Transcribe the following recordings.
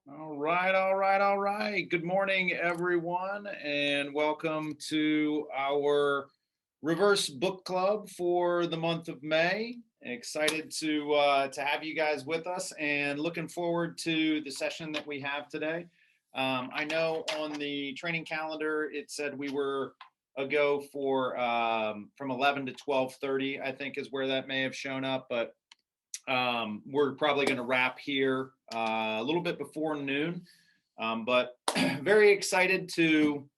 All right, all right, all right. Good morning, everyone, and welcome to our reverse book club for the month of May. Excited to have you guys with us, and looking forward to the session that we have today. I know on the training calendar it said we were a go for from 11 to 12:30. I think is where that may have shown up, but we're probably going to wrap here a little bit before noon, but very excited to.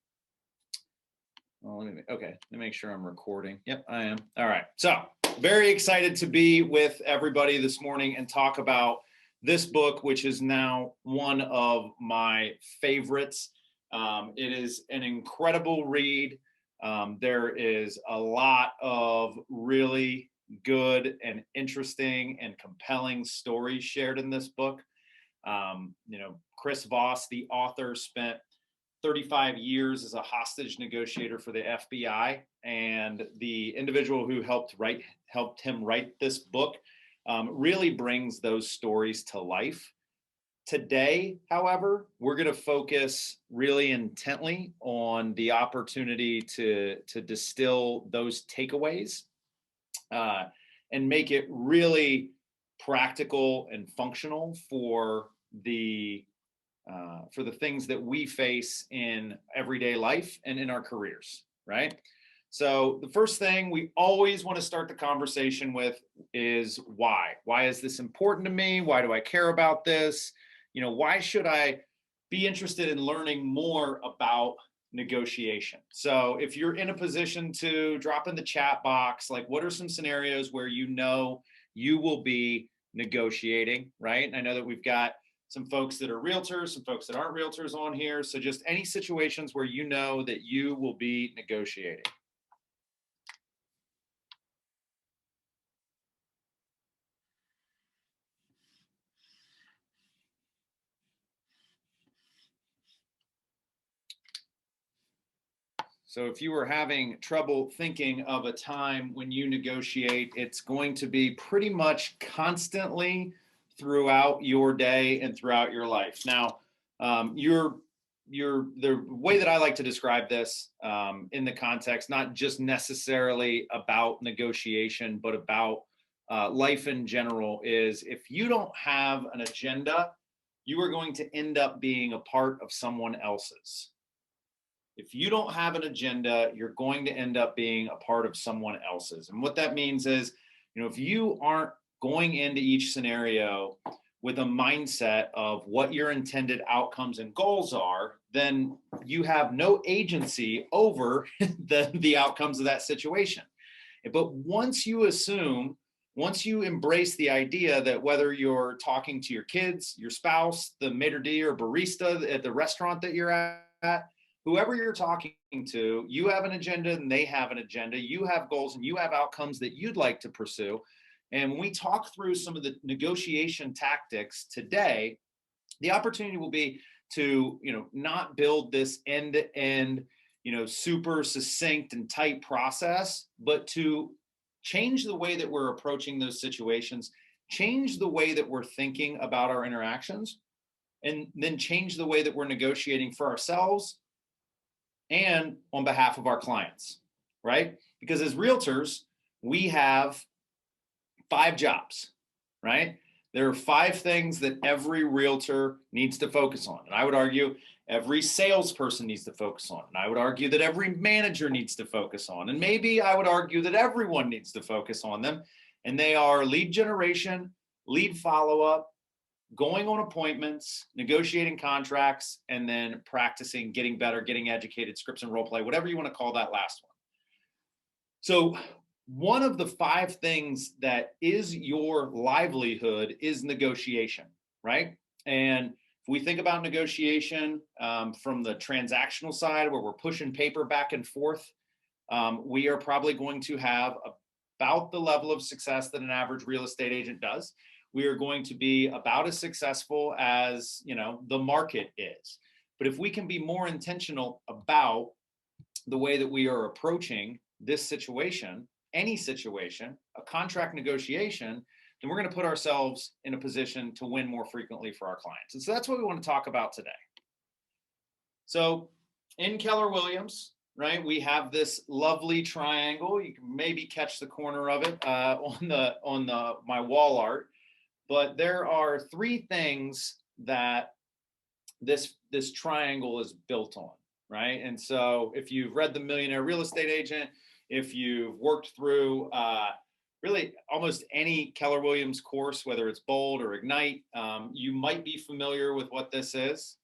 Well, let me make sure I'm recording. Yep, I am. All right. So very excited to be with everybody this morning and talk about this book, which is now one of my favorites. It is an incredible read. There is a lot of really good and interesting and compelling stories shared in this book. Chris Voss, the author, spent 35 years as a hostage negotiator for the FBI, and the individual who helped him write this book really brings those stories to life. Today, however, we're going to focus really intently on the opportunity to distill those takeaways and make it really practical and functional for the things that we face in everyday life and in our careers, right? So the first thing we always want to start the conversation with is why. Why is this important to me? Why do I care about this? Why should I be interested in learning more about negotiation? So if you're in a position to drop in the chat box, like what are some scenarios where you will be negotiating, right? And I know that we've got some folks that are realtors, some folks that aren't realtors on here. So just any situations where you know that you will be negotiating. So if you were having trouble thinking of a time when you negotiate, it's going to be pretty much constantly throughout your day and throughout your life. Now, the way that I like to describe this in the context, not just necessarily about negotiation, but about life in general, is if you don't have an agenda, you are going to end up being a part of someone else's. If you don't have an agenda, you're going to end up being a part of someone else's. And what that means is, if you aren't going into each scenario with a mindset of what your intended outcomes and goals are, then you have no agency over the outcomes of that situation. But once you embrace the idea that whether you're talking to your kids, your spouse, the maitre d' or barista at the restaurant that you're at, whoever you're talking to, you have an agenda and they have an agenda. You have goals and you have outcomes that you'd like to pursue. And when we talk through some of the negotiation tactics today, the opportunity will be to, not build this end-to-end, super succinct and tight process, but to change the way that we're approaching those situations, change the way that we're thinking about our interactions, and then change the way that we're negotiating for ourselves and on behalf of our clients, right? Because as realtors, we have 5 jobs, right? There are 5 things that every realtor needs to focus on. And I would argue every salesperson needs to focus on. And I would argue that every manager needs to focus on. And maybe I would argue that everyone needs to focus on them. And they are lead generation, lead follow-up, going on appointments, negotiating contracts, and then practicing, getting better, getting educated, scripts and role play, whatever you want to call that last one. So one of the 5 things that is your livelihood is negotiation, right? And if we think about negotiation from the transactional side, where we're pushing paper back and forth, we are probably going to have about the level of success that an average real estate agent does. We are going to be about as successful as, the market is. But if we can be more intentional about the way that we are approaching this situation, any situation, a contract negotiation, then we're going to put ourselves in a position to win more frequently for our clients. And so that's what we want to talk about today. So in Keller Williams, right, we have this lovely triangle. You can maybe catch the corner of it on my wall art, but there are three things that this triangle is built on, right? And so if you've read The Millionaire Real Estate Agent, if you've worked through really almost any Keller Williams course, whether it's Bold or Ignite, you might be familiar with what this is.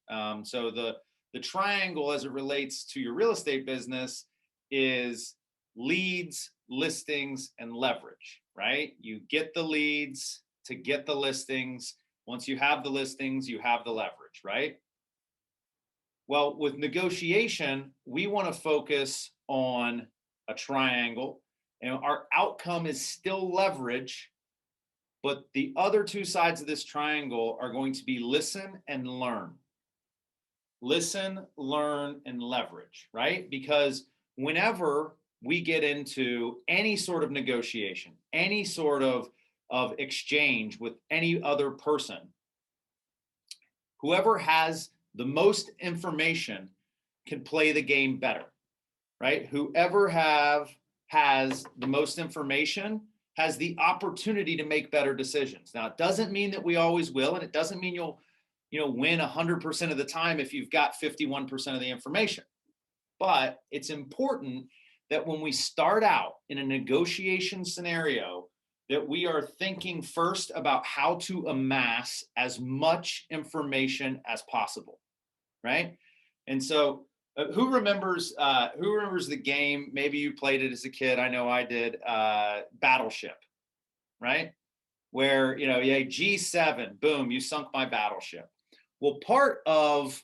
So the triangle as it relates to your real estate business is leads, listings, and leverage, right? You get the leads to get the listings. Once you have the listings, you have the leverage, right? Well, with negotiation, we want to focus on a triangle, and our outcome is still leverage, but the other two sides of this triangle are going to be listen and learn. Listen, learn, and leverage, right? Because whenever we get into any sort of negotiation, any sort of exchange with any other person, whoever has the most information can play the game better, right? Whoever has the most information has the opportunity to make better decisions. Now, it doesn't mean that we always will, and it doesn't mean you'll win 100% of the time if you've got 51% of the information. But it's important that when we start out in a negotiation scenario, that we are thinking first about how to amass as much information as possible, right? And so who remembers the game? Maybe you played it as a kid. I know I did. Battleship, right? Where, G7, boom, you sunk my battleship. Well, part of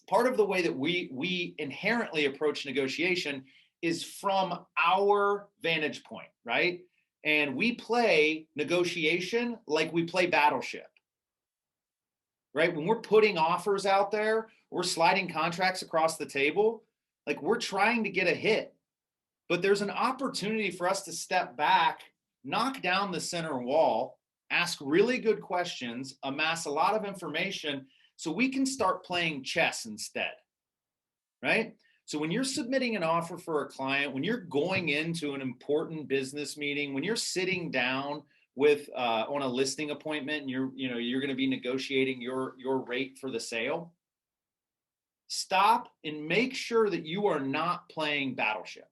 the way that we inherently approach negotiation is from our vantage point, right? And we play negotiation like we play battleship, right? When we're putting offers out there, we're sliding contracts across the table, like we're trying to get a hit. But there's an opportunity for us to step back, knock down the center wall, ask really good questions, amass a lot of information so we can start playing chess instead, right? So when you're submitting an offer for a client, when you're going into an important business meeting, when you're sitting down with on a listing appointment and you're going to be negotiating your rate for the sale, stop and make sure that you are not playing battleship.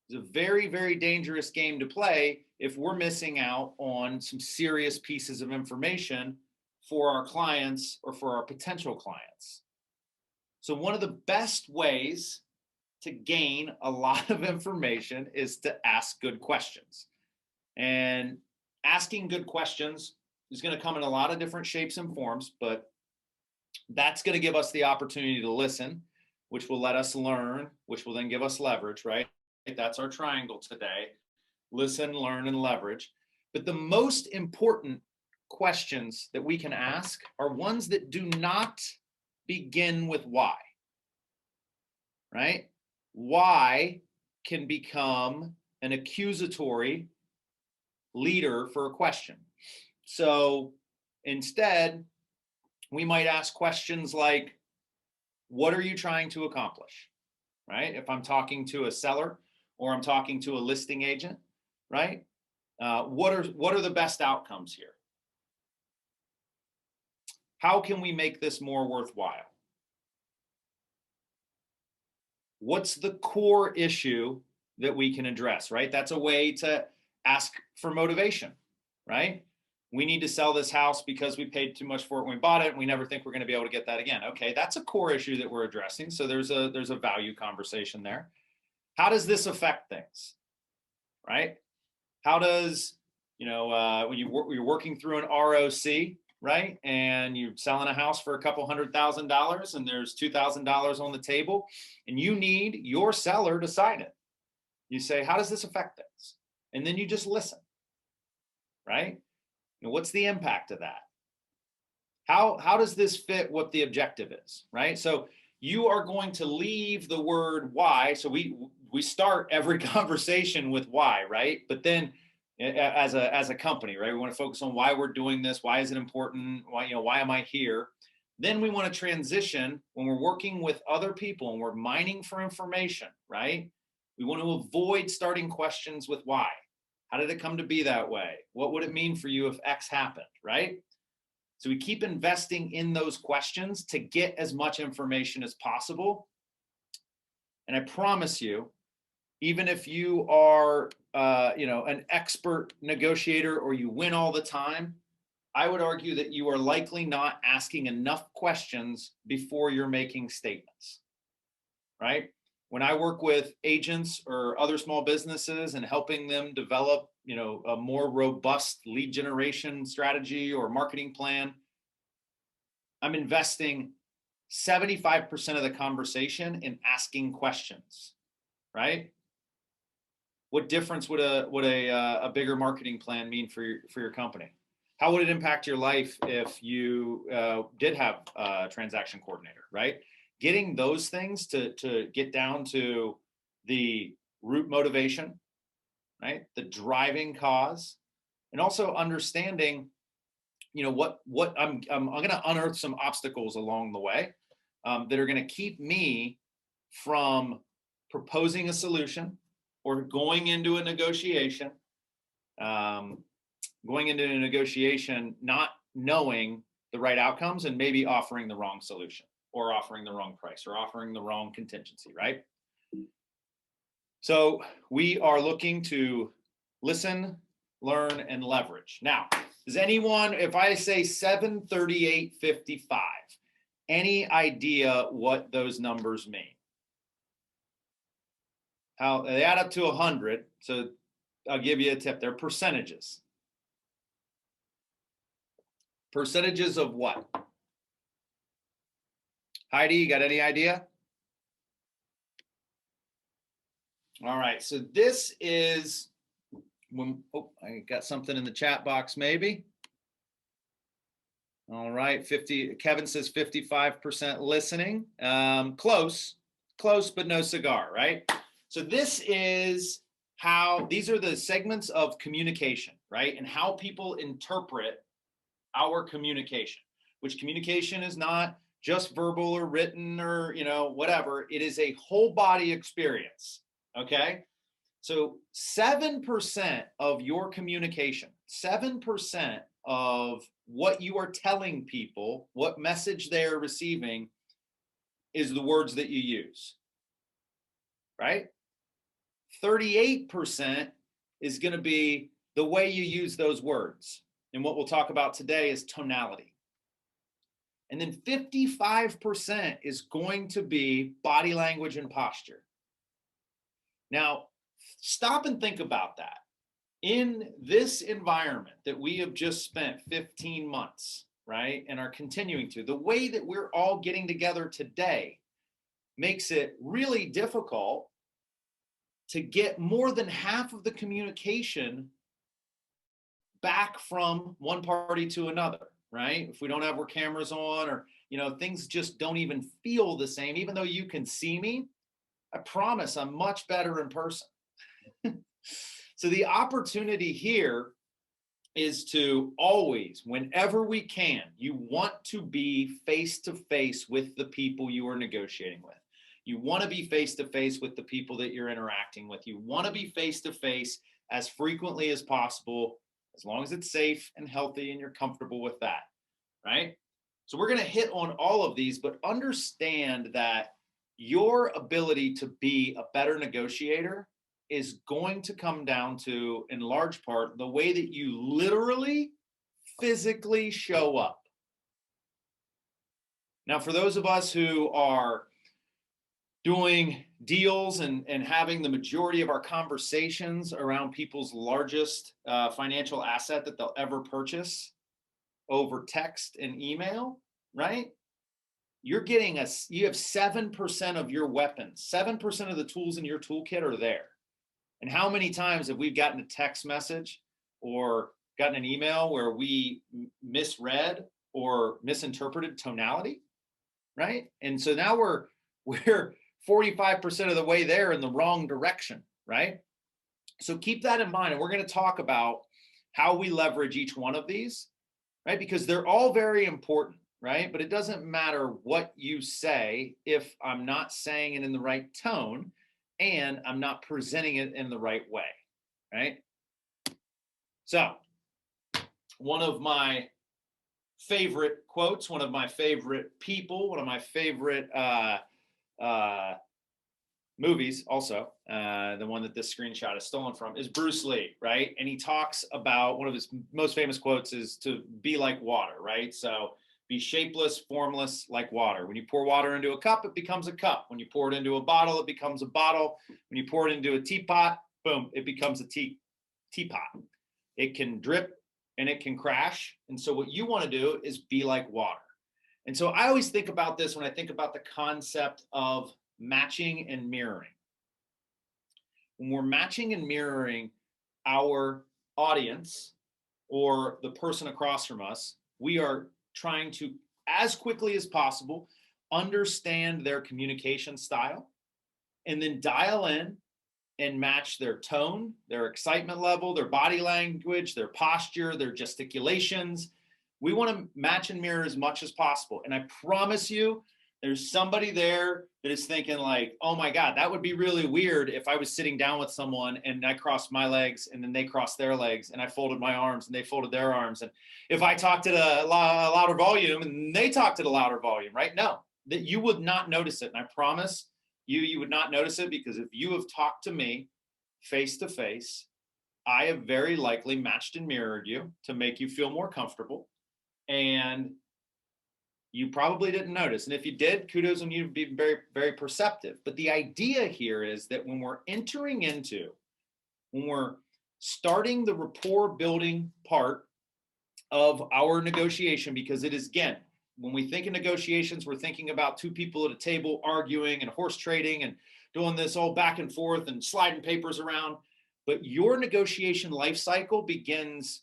It's a very, very dangerous game to play if we're missing out on some serious pieces of information for our clients or for our potential clients. So one of the best ways to gain a lot of information is to ask good questions. And asking good questions is going to come in a lot of different shapes and forms, but that's going to give us the opportunity to listen, which will let us learn, which will then give us leverage, right? That's our triangle today. Listen, learn, and leverage. But the most important questions that we can ask are ones that do not begin with why, right? Why can become an accusatory leader for a question. So instead, we might ask questions like, what are you trying to accomplish, right? If I'm talking to a seller or I'm talking to a listing agent, right? What are the best outcomes here? How can we make this more worthwhile? What's the core issue that we can address, right? That's a way to ask for motivation, right? We need to sell this house because we paid too much for it when we bought it and we never think we're going to be able to get that again. Okay, that's a core issue that we're addressing. So there's a value conversation there. How does this affect things, right? How does, when you're working through an ROC, right? And you're selling a house for a couple $100,000 and there's $2,000 on the table and you need your seller to sign it. You say, how does this affect things? And then you just listen, right? What's the impact of that? How does this fit what the objective is, right? So you are going to leave the word why. So we start every conversation with why, right? But then as a company, right? We want to focus on why we're doing this, why is it important, why am I here? Then we want to transition when we're working with other people and we're mining for information, right? We want to avoid starting questions with why. How did it come to be that way? What would it mean for you if X happened, right? So we keep investing in those questions to get as much information as possible. And I promise you, even if you are, an expert negotiator or you win all the time, I would argue that you are likely not asking enough questions before you're making statements, right? When I work with agents or other small businesses and helping them develop, a more robust lead generation strategy or marketing plan, I'm investing 75% of the conversation in asking questions, right? What difference would a bigger marketing plan mean for your company? How would it impact your life if you did have a transaction coordinator, right? Getting those things to get down to the root motivation, right? The driving cause, and also understanding, what I'm going to unearth some obstacles along the way that are going to keep me from proposing a solution or going into a negotiation, not knowing the right outcomes and maybe offering the wrong solution or offering the wrong price or offering the wrong contingency, right? So we are looking to listen, learn, and leverage. Now, does anyone, if I say 738.55, any idea what those numbers mean? How they add up to 100. So I'll give you a tip. They're percentages. Percentages of what? Heidi, you got any idea? All right. So this is when, I got something in the chat box, maybe. All right. Kevin says 55% listening. Close, but no cigar, right? So these are the segments of communication, right? And how people interpret our communication, which communication is not just verbal or written or, whatever. It is a whole body experience, okay? So 7% of your communication, 7% of what you are telling people, what message they are receiving, is the words that you use, right? 38% is going to be the way you use those words. And what we'll talk about today is tonality. And then 55% is going to be body language and posture. Now, stop and think about that. In this environment that we have just spent 15 months, right, and are continuing to, the way that we're all getting together today makes it really difficult to get more than half of the communication back from one party to another, right? If we don't have our cameras on, or, things just don't even feel the same, even though you can see me, I promise I'm much better in person. So the opportunity here is to always, whenever we can, you want to be face-to-face with the people you are negotiating with. You want to be face-to-face with the people that you're interacting with. You want to be face-to-face as frequently as possible, as long as it's safe and healthy and you're comfortable with that, right? So we're going to hit on all of these, but understand that your ability to be a better negotiator is going to come down to, in large part, the way that you literally, physically show up. Now, for those of us who are doing deals and having the majority of our conversations around people's largest financial asset that they'll ever purchase over text and email, right? You have 7% of your weapons, 7% of the tools in your toolkit are there. And how many times have we gotten a text message or gotten an email where we misread or misinterpreted tonality, right? And so now we're 45% of the way there in the wrong direction, right? So keep that in mind. And we're going to talk about how we leverage each one of these, right? Because they're all very important, right? But it doesn't matter what you say if I'm not saying it in the right tone and I'm not presenting it in the right way, right? So one of my favorite quotes, one of my favorite people, one of my favorite movies also, the one that this screenshot is stolen from, is Bruce Lee, right? And he talks about, one of his most famous quotes is to be like water, right? So be shapeless, formless, like water. When you pour water into a cup, it becomes a cup. When you pour it into a bottle, it becomes a bottle. When you pour it into a teapot, boom, it becomes a teapot. It can drip and it can crash. And so what you want to do is be like water. And so I always think about this when I think about the concept of matching and mirroring. When we're matching and mirroring our audience or the person across from us, we are trying to, as quickly as possible, understand their communication style and then dial in and match their tone, their excitement level, their body language, their posture, their gesticulations. We want to match and mirror as much as possible. And I promise you, there's somebody there that is thinking like, oh my God, that would be really weird if I was sitting down with someone and I crossed my legs and then they crossed their legs and I folded my arms and they folded their arms. And if I talked at a louder volume and they talked at a louder volume, right? No, that you would not notice it. And I promise you would not notice it, because if you have talked to me face to face, I have very likely matched and mirrored you to make you feel more comfortable. And you probably didn't notice. And if you did, kudos on you to be very, very perceptive. But the idea here is that when we're starting the rapport building part of our negotiation, because it is, again, when we think of negotiations, we're thinking about two people at a table arguing and horse trading and doing this all back and forth and sliding papers around. But your negotiation life cycle begins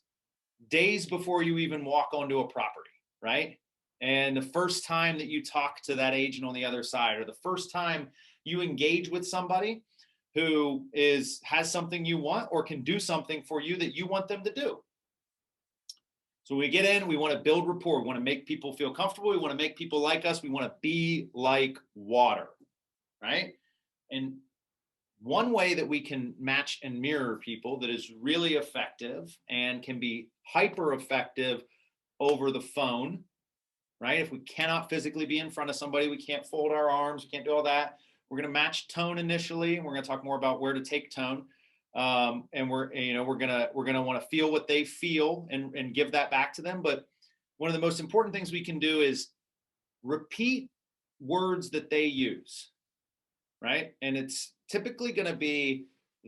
days before you even walk onto a property, right? And the first time that you talk to that agent on the other side, or the first time you engage with somebody who has something you want or can do something for you that you want them to do. So we get in, we want to build rapport. We want to make people feel comfortable. We want to make people like us. We want to be like water, right? And one way that we can match and mirror people that is really effective and can be hyper effective over the phone, right? If we cannot physically be in front of somebody, we can't fold our arms, we can't do all that. We're going to match tone initially, and we're going to talk more about where to take tone. And we're gonna want to feel what they feel and give that back to them. But one of the most important things we can do is repeat words that they use, right? And it's typically going to be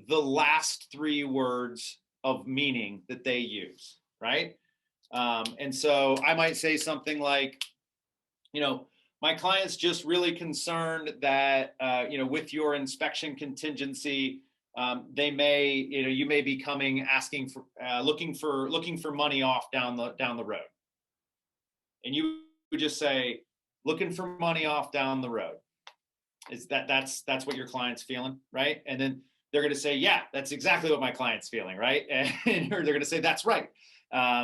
the last three words of meaning that they use, right? And so I might say something like, my client's just really concerned that, with your inspection contingency, they may, you may be coming asking for, looking for money off down the road. And you would just say, looking for money off down the road. That's what your client's feeling, right? And then they're going to say, yeah, that's exactly what my client's feeling, right? And they're going to say, that's right,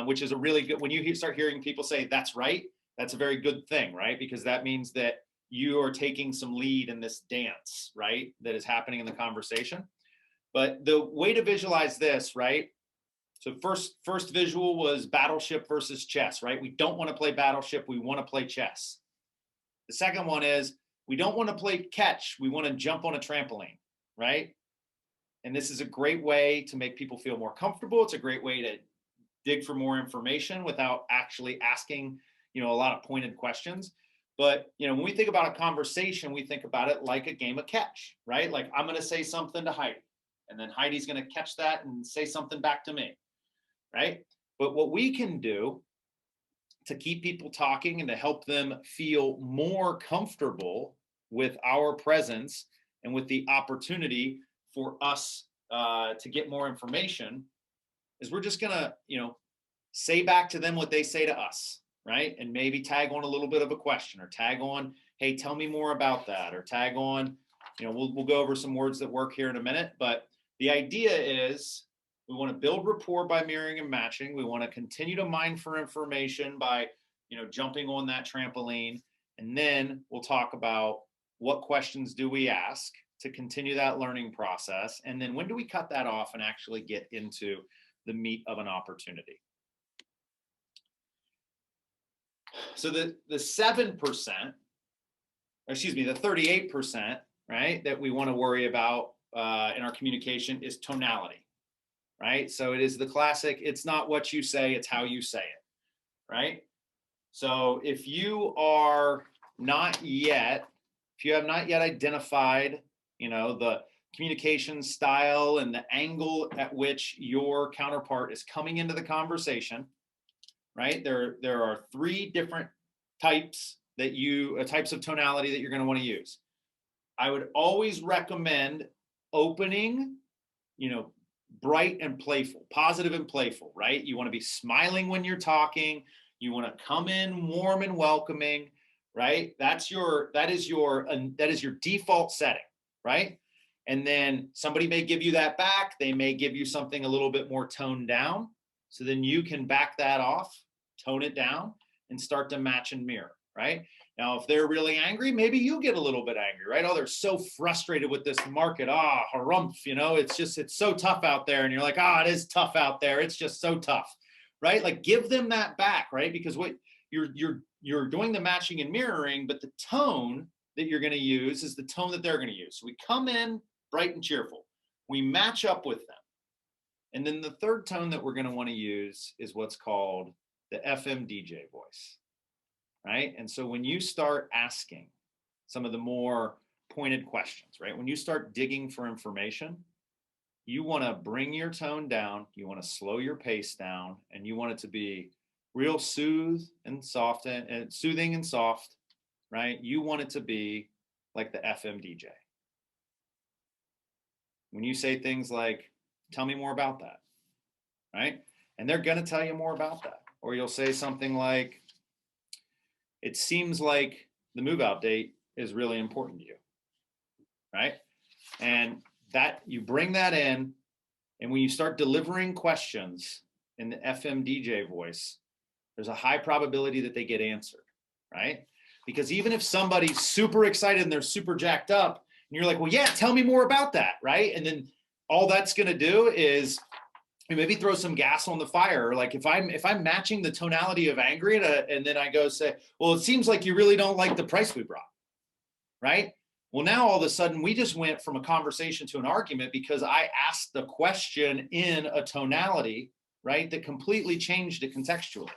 which is a really good, when you start hearing people say that's right, that's a very good thing, right? Because that means that you are taking some lead in this dance, right, that is happening in the conversation. But the way to visualize this, right? So first visual was battleship versus chess, right? We don't want to play battleship. We want to play chess. The second one is we don't want to play catch. We want to jump on a trampoline, right? And this is a great way to make people feel more comfortable. It's a great way to dig for more information without actually asking, a lot of pointed questions. But, when we think about a conversation, we think about it like a game of catch, right? Like I'm going to say something to Heidi, and then Heidi's going to catch that and say something back to me, right? But what we can do to keep people talking and to help them feel more comfortable with our presence and with the opportunity for us to get more information is we're just going to, say back to them what they say to us, right? And maybe tag on a little bit of a question, or tag on, hey, tell me more about that, or tag on, we'll go over some words that work here in a minute. But The idea is we want to build rapport by mirroring and matching. We want to continue to mine for information by, jumping on that trampoline. And then we'll talk about what questions do we ask to continue that learning process. And then when do we cut that off and actually get into the meat of an opportunity? So the 7%, excuse me, the 38%, right, that we want to worry about in our communication is tonality, right? So it is the classic, it's not what you say, it's how you say it, right? So if you have not yet identified, the communication style and the angle at which your counterpart is coming into the conversation, right? There are 3 different types types of tonality that you're going to want to use. I would always recommend opening, bright and playful, positive and playful, right? You want to be smiling when you're talking. You want to come in warm and welcoming, right? That is your default setting, right? And then somebody may give you that back. They may give you something a little bit more toned down. So then you can back that off, tone it down, and start to match and mirror, right? Now, if they're really angry, maybe you get a little bit angry, right? Oh, they're so frustrated with this market. Harumph, it's so tough out there. And you're like, it is tough out there. It's just so tough, right? Like give them that back, right? Because what you're doing the matching and mirroring, but the tone that you're going to use is the tone that they're going to use. So we come in bright and cheerful. We match up with them. And then the third tone that we're going to want to use is what's called the FM DJ voice, right? And so when you start asking some of the more pointed questions, right? When you start digging for information, you want to bring your tone down, you want to slow your pace down, and you want it to be real soothing and soft, right? You want it to be like the FM DJ. When you say things like, tell me more about that, right? And they're going to tell you more about that. Or you'll say something like, it seems like the move out date is really important to you, right? And that you bring that in, and when you start delivering questions in the FM DJ voice, there's a high probability that they get answered, right? Because even if somebody's super excited and they're super jacked up, and you're like, well, yeah, tell me more about that, right? And then all that's going to do is maybe throw some gas on the fire. Like if I'm matching the tonality of angry and then I go say, well, it seems like you really don't like the price we brought, right? Well, now all of a sudden we just went from a conversation to an argument because I asked the question in a tonality, right, that completely changed it contextually.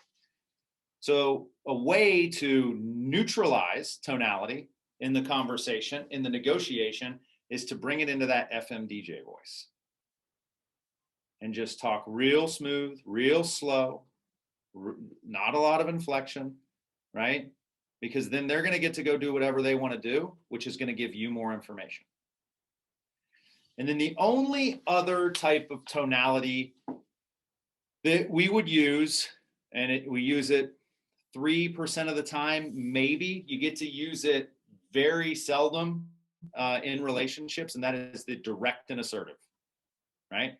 So a way to neutralize tonality in the conversation, in the negotiation, is to bring it into that FM DJ voice and just talk real smooth, real slow, not a lot of inflection, right? Because then they're going to get to go do whatever they want to do, which is going to give you more information. And then the only other type of tonality that we would use, and we use it 3% of the time, maybe. You get to use it very seldom in relationships, and that is the direct and assertive, right?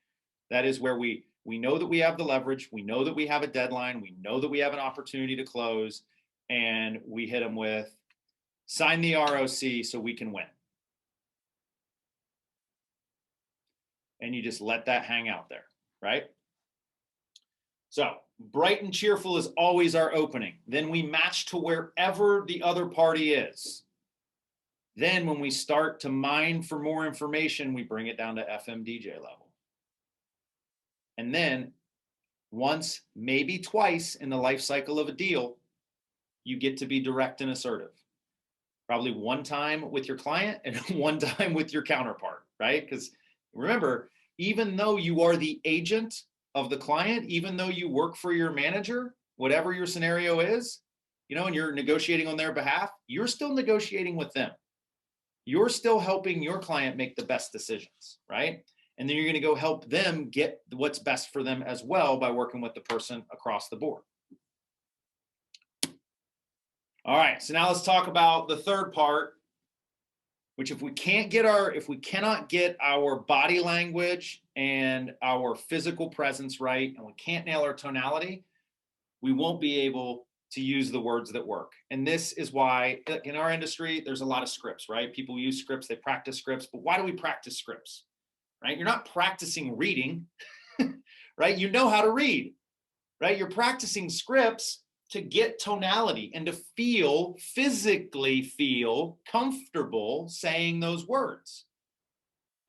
That is where we know that we have the leverage, we know that we have a deadline, we know that we have an opportunity to close, and we hit them with, sign the ROC so we can win. And you just let that hang out there, right? So bright and cheerful is always our opening. Then we match to wherever the other party is. Then when we start to mine for more information, we bring it down to FM DJ level. And then once, maybe twice in the life cycle of a deal, you get to be direct and assertive. Probably one time with your client and one time with your counterpart, right? Because remember, even though you are the agent of the client, even though you work for your manager, whatever your scenario is, and you're negotiating on their behalf, you're still negotiating with them. You're still helping your client make the best decisions, right? And then you're going to go help them get what's best for them as well by working with the person across the board. All right, so now let's talk about the third part which if we cannot get our body language and our physical presence right, and we can't nail our tonality, we won't be able to use the words that work. And this is why in our industry, there's a lot of scripts, right? People use scripts, they practice scripts, but why do we practice scripts, right? You're not practicing reading, right? You know how to read, right? You're practicing scripts to get tonality and to physically feel comfortable saying those words.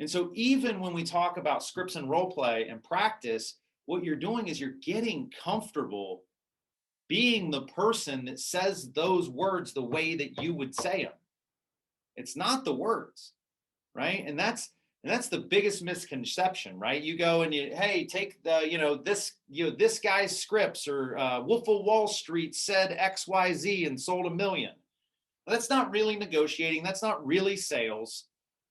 And so even when we talk about scripts and role play and practice, what you're doing is you're getting comfortable being the person that says those words the way that you would say them. It's not the words, right? And that's the biggest misconception, right? You go and hey, take this guy's scripts, or Wolf of Wall Street said XYZ and sold 1 million. Well, that's not really negotiating. That's not really sales,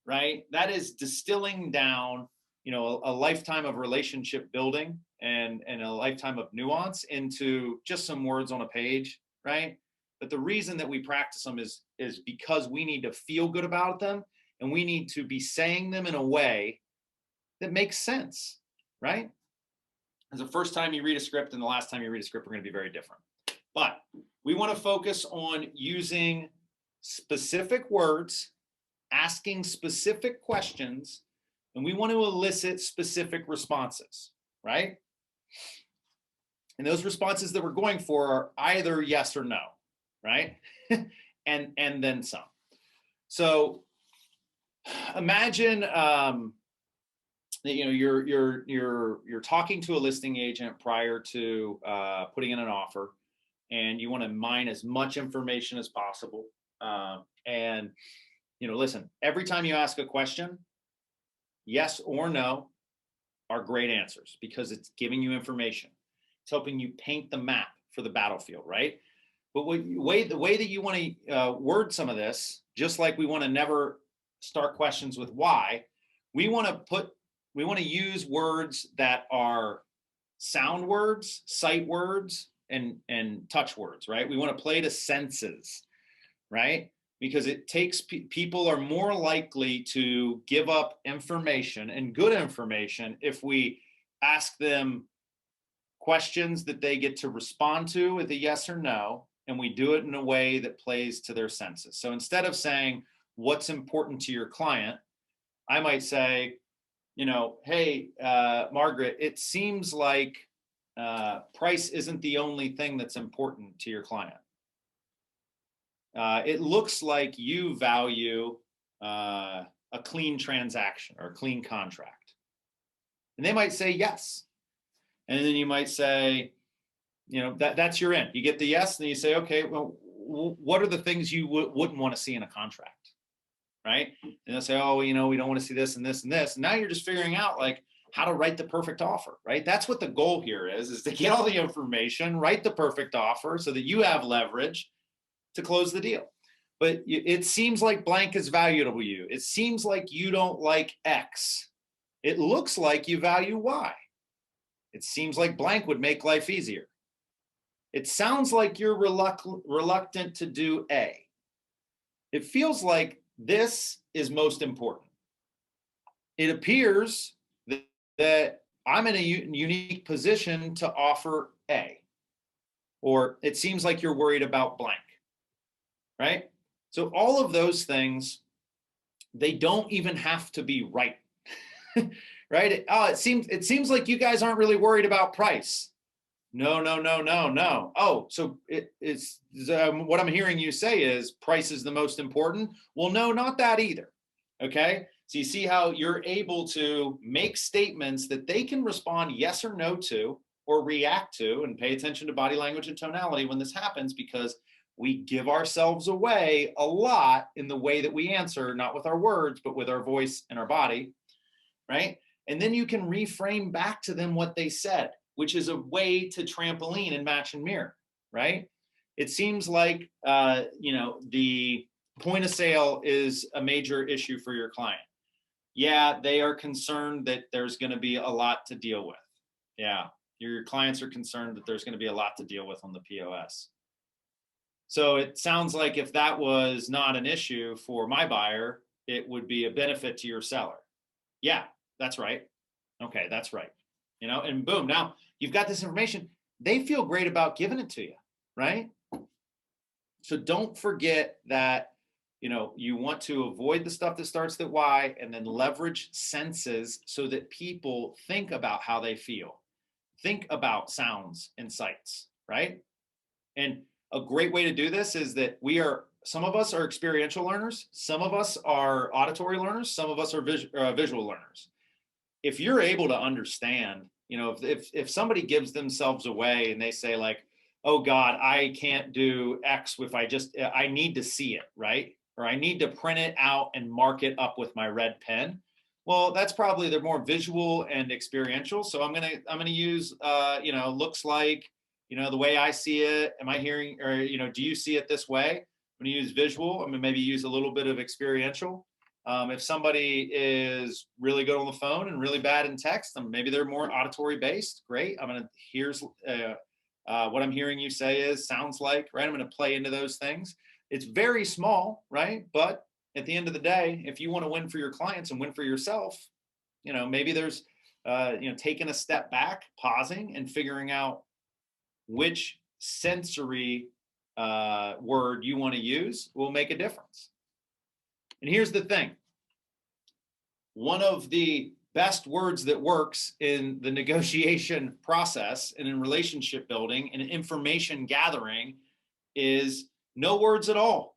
right? That is distilling down, a lifetime of relationship building and a lifetime of nuance into just some words on a page, right? But the reason that we practice them is because we need to feel good about them, and we need to be saying them in a way that makes sense, right? As the first time you read a script and the last time you read a script are going to be very different. But we want to focus on using specific words, asking specific questions, and we want to elicit specific responses, right? And those responses that we're going for are either yes or no, right? and then some. So imagine that you're talking to a listing agent prior to putting in an offer, and you want to mine as much information as possible. And listen, every time you ask a question, yes or no are great answers, because it's giving you information. It's helping you paint the map for the battlefield, right? But the way that you want to word some of this, just like we want to never start questions with why, we want to use words that are sound words, sight words, and touch words, right? We want to play to senses, right? Because it takes people are more likely to give up information, and good information, if we ask them questions that they get to respond to with a yes or no, and we do it in a way that plays to their senses. So instead of saying what's important to your client, I might say, hey, Margaret, it seems like price isn't the only thing that's important to your client. It looks like you value a clean transaction or a clean contract. And they might say yes. And then you might say, that's your end. You get the yes, and then you say, okay, well, what are the things you wouldn't want to see in a contract, right? And they'll say, oh, we don't want to see this and this and this. And now you're just figuring out how to write the perfect offer, right? That's what the goal here is to get all the information, write the perfect offer so that you have leverage to close the deal. But it seems like blank is valuable to you. It seems like you don't like X. It looks like you value Y. It seems like blank would make life easier. It sounds like you're reluctant to do A. It feels like this is most important. It appears that I'm in a unique position to offer A. Or it seems like you're worried about blank, right? So all of those things, they don't even have to be right, right? It seems like you guys aren't really worried about price. No. Oh, so it's what I'm hearing you say is price is the most important. Well, no, not that either. Okay. So you see how you're able to make statements that they can respond yes or no to, or react to, and pay attention to body language and tonality when this happens, because we give ourselves away a lot in the way that we answer, not with our words, but with our voice and our body, right? And then you can reframe back to them what they said, which is a way to trampoline and match and mirror, right? It seems like, the point of sale is a major issue for your client. Yeah, they are concerned that there's going to be a lot to deal with. Yeah, your clients are concerned that there's going to be a lot to deal with on the POS. So it sounds like if that was not an issue for my buyer, it would be a benefit to your seller. Yeah, that's right. Okay, that's right. You know, and boom, now you've got this information. They feel great about giving it to you, right? So don't forget that, you know, you want to avoid the stuff that starts with Y and then leverage senses so that people think about how they feel. Think about sounds and sights, right? And a great way to do this is that some of us are experiential learners, some of us are auditory learners, some of us are visual learners. If you're able to understand, you know, if somebody gives themselves away and they say like, oh God, I can't do X if I need to see it, right? Or I need to print it out and mark it up with my red pen. Well, that's probably they're more visual and experiential. So I'm gonna use you know, looks like, you know, the way I see it. Am I hearing, or you know, do you see it this way? I'm gonna use visual. I'm gonna maybe use a little bit of experiential. If somebody is really good on the phone and really bad in text, maybe they're more auditory based. Great. Here's what I'm hearing you say sounds like, right? I'm going to play into those things. It's very small, right? But at the end of the day, if you want to win for your clients and win for yourself, you know, maybe there's, you know, taking a step back, pausing and figuring out which sensory word you want to use will make a difference. And here's the thing. One of the best words that works in the negotiation process and in relationship building and information gathering is no words at all.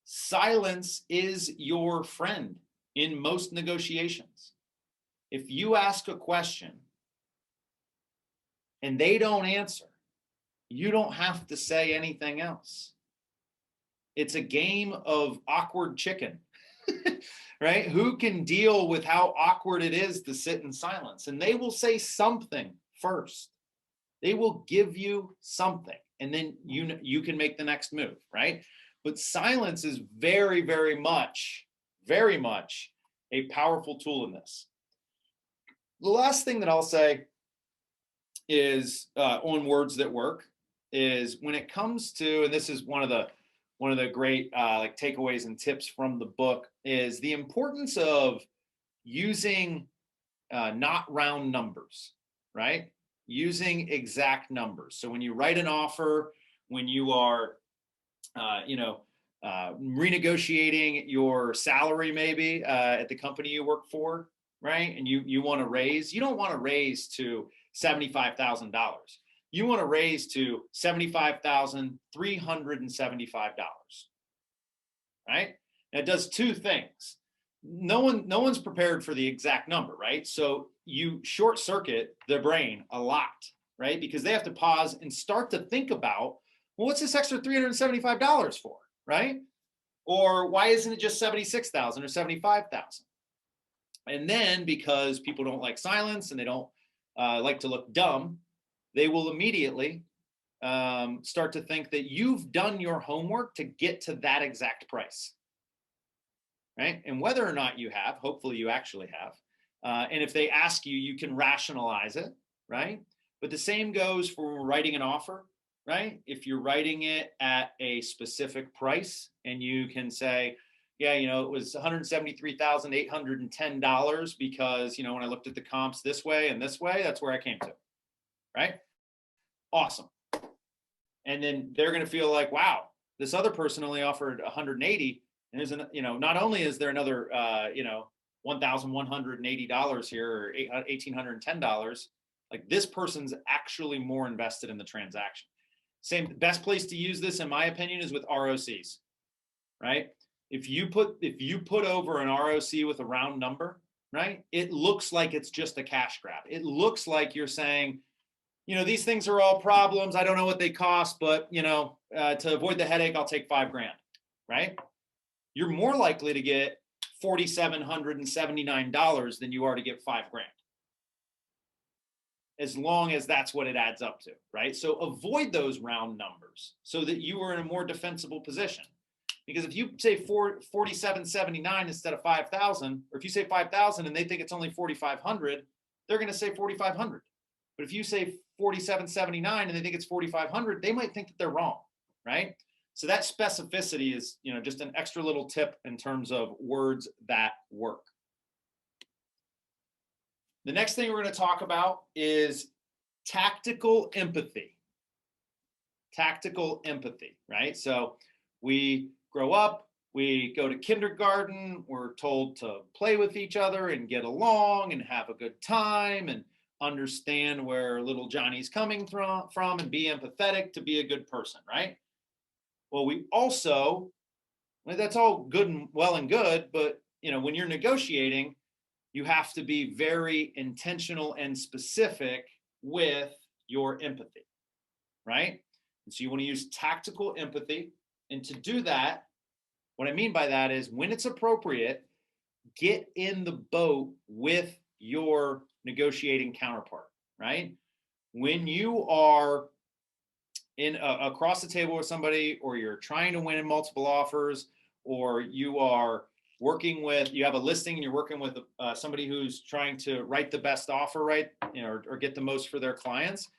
Silence is your friend in most negotiations. If you ask a question and they don't answer, you don't have to say anything else. It's a game of awkward chicken, right? Who can deal with how awkward it is to sit in silence? And they will say something first. They will give you something, and then you can make the next move, right? But silence is very, very much a powerful tool in this. The last thing that I'll say is on words that work is when it comes to, and this is one of the great like takeaways and tips from the book, is the importance of using not round numbers, right? Using exact numbers. So when you write an offer, when you are, you know, renegotiating your salary maybe at the company you work for, right? And you want to raise, you don't want to raise to $75,000. You want to raise to $75,375, right? Now it does two things. No one's prepared for the exact number, right? So you short circuit the brain a lot, right? Because they have to pause and start to think about, well, what's this extra $375 for, right? Or why isn't it just 76,000 or 75,000? And then because people don't like silence and they don't like to look dumb, they will immediately start to think that you've done your homework to get to that exact price, right? And whether or not you have, hopefully you actually have. And if they ask you, you can rationalize it, right? But the same goes for writing an offer, right? If you're writing it at a specific price and you can say, yeah, you know, it was $173,810 because, you know, when I looked at the comps this way and this way, that's where I came to, right? Awesome. And then they're going to feel like, wow, this other person only offered 180. And there's you know, not only is there another, you know, $1,180 here or $1,810, like this person's actually more invested in the transaction. Best place to use this, in my opinion, is with ROCs, right? If you put over an ROC with a round number, right, it looks like it's just a cash grab. It looks like you're saying, you know, these things are all problems. I don't know what they cost, but, you know, to avoid the headache, I'll take $5,000, right? You're more likely to get $4,779 than you are to get $5,000, as long as that's what it adds up to, right? So avoid those round numbers so that you are in a more defensible position. Because if you say 4,779 instead of 5,000, or if you say 5,000 and they think it's only 4,500, they're going to say 4,500. But if you say 4,779 and they think it's 4,500, they might think that they're wrong, right? So that specificity is, just an extra little tip in terms of words that work. The next thing we're going to talk about is tactical empathy. Tactical empathy, right? So we grow up, we go to kindergarten, we're told to play with each other and get along and have a good time and understand where little Johnny's coming from and be empathetic to be a good person, right? Well, we also, that's all good and well and good, but when you're negotiating, you have to be very intentional and specific with your empathy, right? And so you want to use tactical empathy. And to do that, what I mean by that is when it's appropriate, get in the boat with your negotiating counterpart, right? When you are in across the table with somebody, or you're trying to win in multiple offers, or you are working with, you have a listing and you're working with somebody who's trying to write the best offer, right? Or get the most for their clients,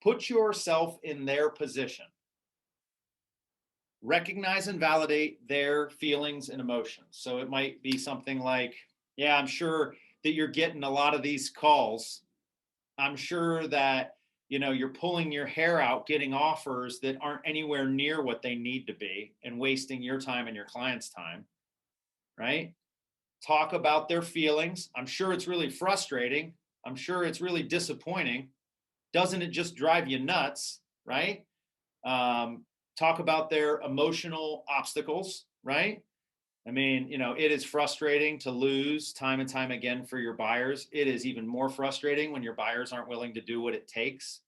put yourself in their position. Recognize and validate their feelings and emotions. So it might be something like, yeah, I'm sure that you're getting a lot of these calls. I'm sure that, you're pulling your hair out, getting offers that aren't anywhere near what they need to be and wasting your time and your client's time, right? Talk about their feelings. I'm sure it's really frustrating. I'm sure it's really disappointing. Doesn't it just drive you nuts, right? Talk about their emotional obstacles, right? I mean, it is frustrating to lose time and time again for your buyers. It is even more frustrating when your buyers aren't willing to do what it takes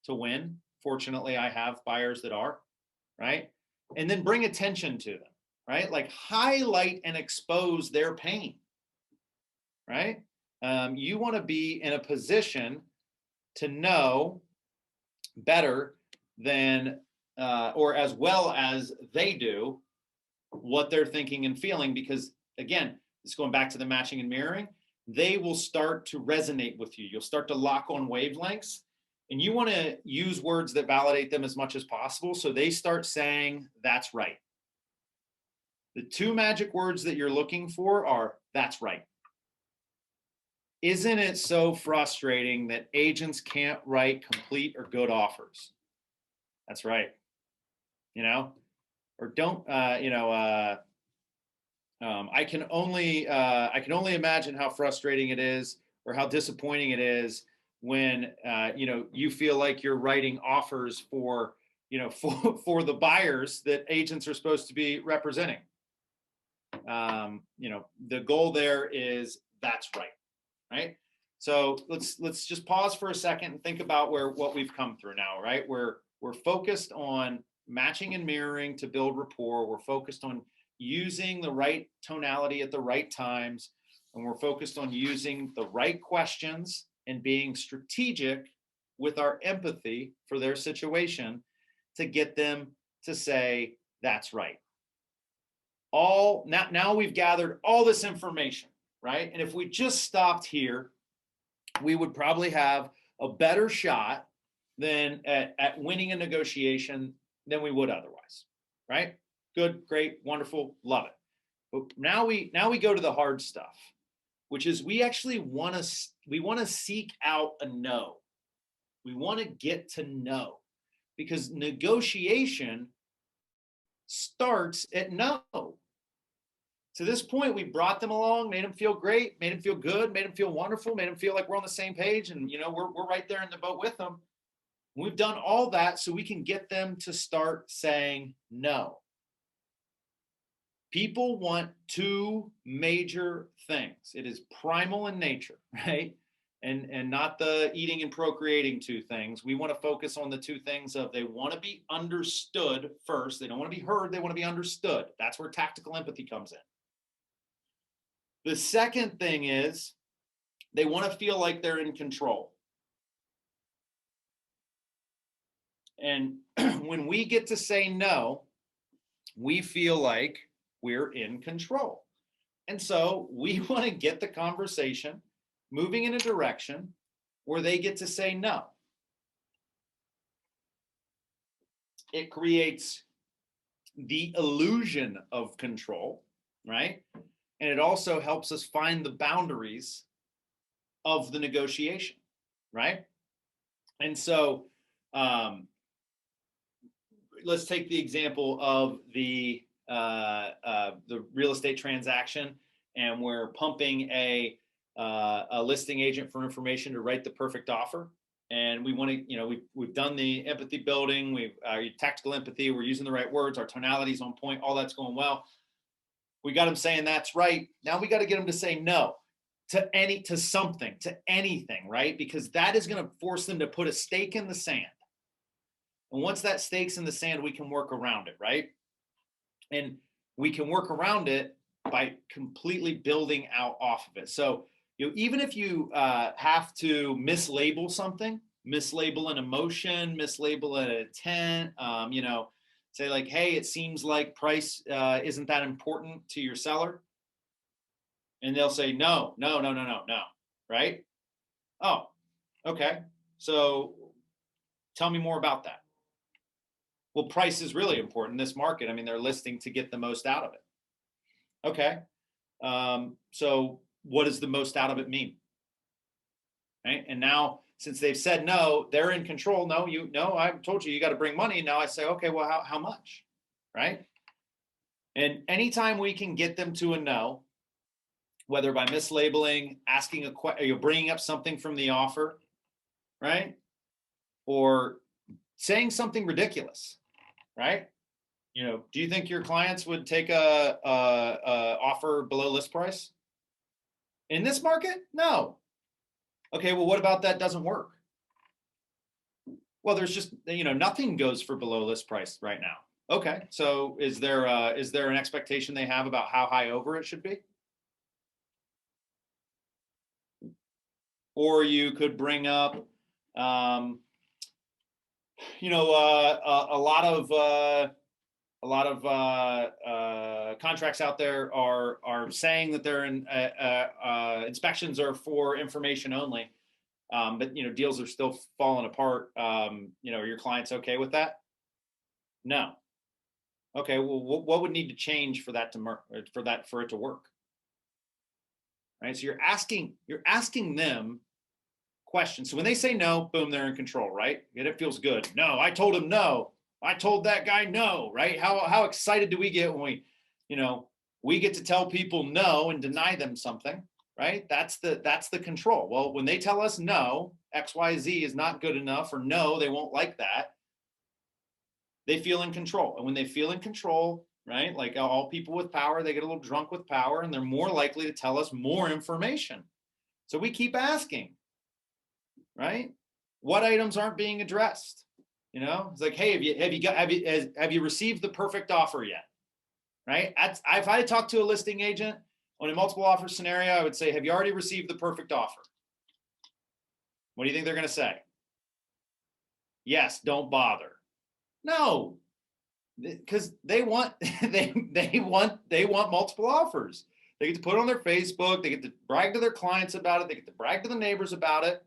to win. Fortunately, I have buyers that are, right? And then bring attention to them, right? Like highlight and expose their pain, right? You want to be in a position to know better than, or as well as they do, what they're thinking and feeling, because again, it's going back to the matching and mirroring. They will start to resonate with you. You'll start to lock on wavelengths, and you want to use words that validate them as much as possible. So they start saying, that's right. The two magic words that you're looking for are, that's right. Isn't it so frustrating that agents can't write complete or good offers? That's right. Or don't, I can only imagine how frustrating it is, or how disappointing it is when you feel like you're writing offers for for the buyers that agents are supposed to be representing. The goal there is, that's right, right? So let's just pause for a second and think about what we've come through now, right? We're focused on matching and mirroring to build rapport. We're focused on using the right tonality at the right times, and we're focused on using the right questions and being strategic with our empathy for their situation to get them to say, that's right. Now we've gathered all this information, right? And if we just stopped here, we would probably have a better shot than at winning a negotiation than we would otherwise, right? Good, great, wonderful, love it. But now we go to the hard stuff, which is we actually want to seek out a no. We want to get to know, because negotiation starts at no. To this point, we brought them along, made them feel great, made them feel good, made them feel wonderful, made them feel like we're on the same page, and we're right there in the boat with them. We've done all that so we can get them to start saying no. People want two major things. It is primal in nature, right? And not the eating and procreating two things. We want to focus on the two things of, they want to be understood first. They don't want to be heard. They want to be understood. That's where tactical empathy comes in. The second thing is they want to feel like they're in control. And when we get to say no, we feel like we're in control. And so we want to get the conversation moving in a direction where they get to say no. It creates the illusion of control, right? And it also helps us find the boundaries of the negotiation, right? And so let's take the example of the real estate transaction, and we're pumping a listing agent for information to write the perfect offer. And we want to, we've done the empathy building, we've tactical empathy, we're using the right words, our tonality's on point, all that's going well. We got them saying that's right. Now we got to get them to say no to anything, right? Because that is going to force them to put a stake in the sand. And once that stake's in the sand, we can work around it, right? And we can work around it by completely building out off of it. So, even if you have to mislabel something, mislabel an emotion, mislabel an intent, say like, hey, it seems like price isn't that important to your seller. And they'll say, no, right? Oh, okay. So tell me more about that. Well, price is really important in this market. I mean, they're listing to get the most out of it. Okay. So what does the most out of it mean? Right. And now, since they've said no, they're in control. No, I told you got to bring money. Now I say, okay, well, how much? Right. And anytime we can get them to a no, whether by mislabeling, asking a question, bringing up something from the offer, right? Or saying something ridiculous, right? Do you think your clients would take a offer below list price? In this market? No. Okay, well, what about that doesn't work? Well, there's just, nothing goes for below list price right now. Okay, so is there an expectation they have about how high over it should be? Or you could bring up, a lot of contracts out there are saying that they're inspections are for information only, but deals are still falling apart. Are your clients okay with that? No. Okay. Well, what would need to change for that for it to work? Right. So you're asking them questions. So when they say no, boom, they're in control, right? And it feels good. No, I told him no. I told that guy no, right? How excited do we get when we get to tell people no and deny them something, right? That's the control. Well, when they tell us no, XYZ is not good enough, or no, they won't like that, they feel in control. And when they feel in control, right, like all people with power, they get a little drunk with power, and they're more likely to tell us more information. So we keep asking, right? What items aren't being addressed? It's like, hey, have you received the perfect offer yet? Right? If I talked to a listing agent on a multiple offer scenario, I would say, have you already received the perfect offer? What do you think they're going to say? Yes, don't bother. No, because they want they want multiple offers. They get to put it on their Facebook. They get to brag to their clients about it. They get to brag to the neighbors about it.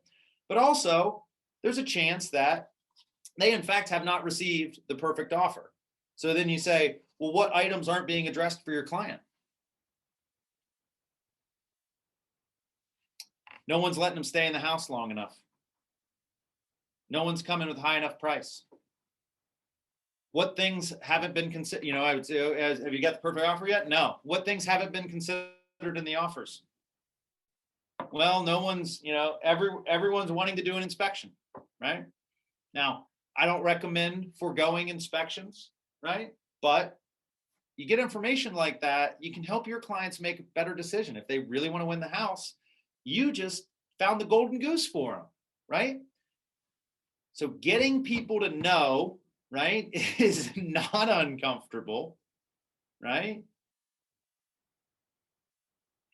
But also, there's a chance that they, in fact, have not received the perfect offer. So then you say, well, what items aren't being addressed for your client? No one's letting them stay in the house long enough. No one's coming with high enough price. What things haven't been considered? I would say, have you got the perfect offer yet? No. What things haven't been considered in the offers? Well, no one's, everyone's wanting to do an inspection, right? Now, I don't recommend foregoing inspections, right? But you get information like that, you can help your clients make a better decision. If they really want to win the house, you just found the golden goose for them, right? So getting people to know, right, is not uncomfortable, right?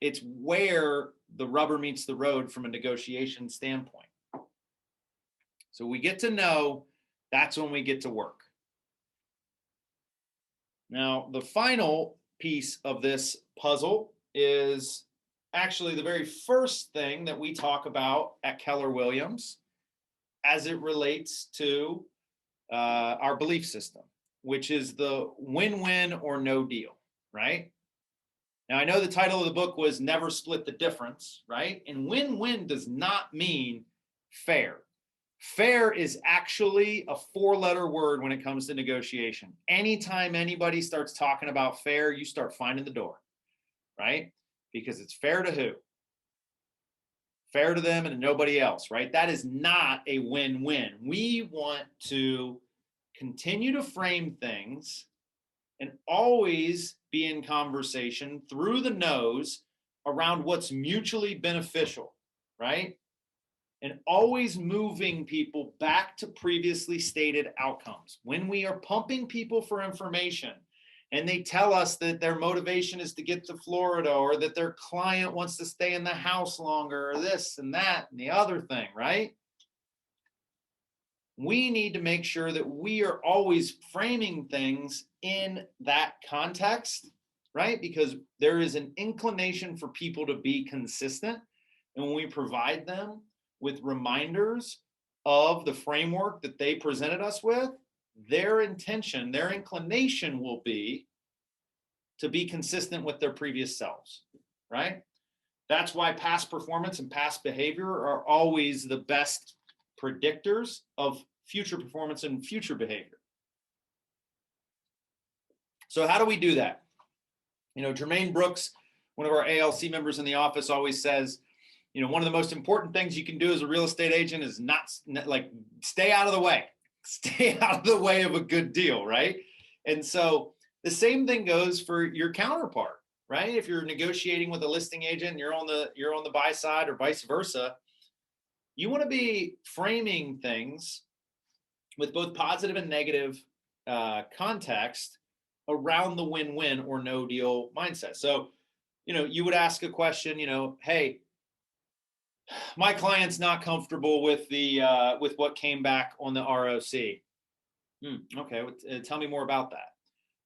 It's where the rubber meets the road from a negotiation standpoint. So we get to know, that's when we get to work. Now, the final piece of this puzzle is actually the very first thing that we talk about at Keller Williams as it relates to our belief system, which is the win-win or no deal, right? Now, I know the title of the book was Never Split the Difference, right? And win-win does not mean fair. Fair is actually a four-letter word when it comes to negotiation. Anytime anybody starts talking about fair, you start finding the door, right? Because it's fair to who? Fair to them and to nobody else, right? That is not a win-win. We want to continue to frame things and always be in conversation through the nose around what's mutually beneficial, right? And always moving people back to previously stated outcomes. When we are pumping people for information and they tell us that their motivation is to get to Florida, or that their client wants to stay in the house longer, or this and that and the other thing, right? We need to make sure that we are always framing things in that context, right? Because there is an inclination for people to be consistent. And when we provide them with reminders of the framework that they presented us with, their intention, their inclination will be to be consistent with their previous selves, right? That's why past performance and past behavior are always the best predictors of future performance and future behavior. So how do we do that? You know, Jermaine Brooks, one of our ALC members in the office, always says, you know, one of the most important things you can do as a real estate agent is not like stay out of the way. Stay out of the way of a good deal, right? And so the same thing goes for your counterpart, right? If you're negotiating with a listing agent and you're on the buy side or vice versa, you want to be framing things with both positive and negative context around the win-win or no deal mindset. So, you know, you would ask a question, you know, hey, my client's not comfortable with the with what came back on the ROC. Okay, tell me more about that.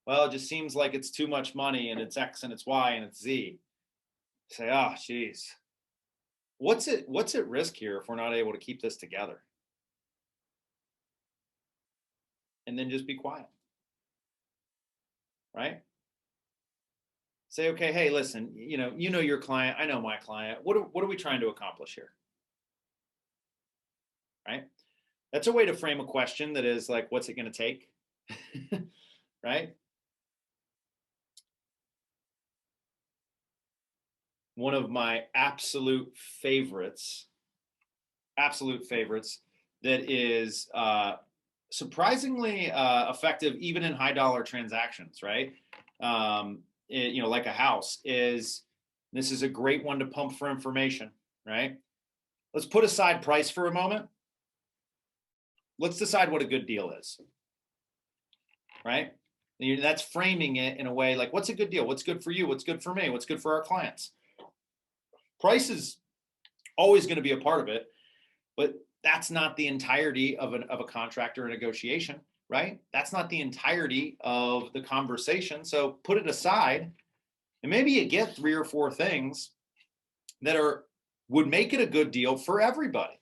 Well, it just seems like it's too much money, and it's X and it's Y and it's Z. Say, oh, geez, what's at risk here if we're not able to keep this together? And then just be quiet, right? Say, okay, hey, listen, you know your client, I know my client. What are we trying to accomplish here? Right? That's a way to frame a question that is like, what's it going to take? Right? One of my absolute favorites that is surprisingly effective even in high dollar transactions, right? You know, like a house is, this is a great one to pump for information, right? Let's put aside price for a moment. Let's decide what a good deal is, right? That's framing it in a way like, what's a good deal? What's good for you? What's good for me? What's good for our clients? Price is always going to be a part of it, but that's not the entirety of a contract or a negotiation, right? That's not the entirety of the conversation. So put it aside, and maybe you get 3 or 4 things that would make it a good deal for everybody,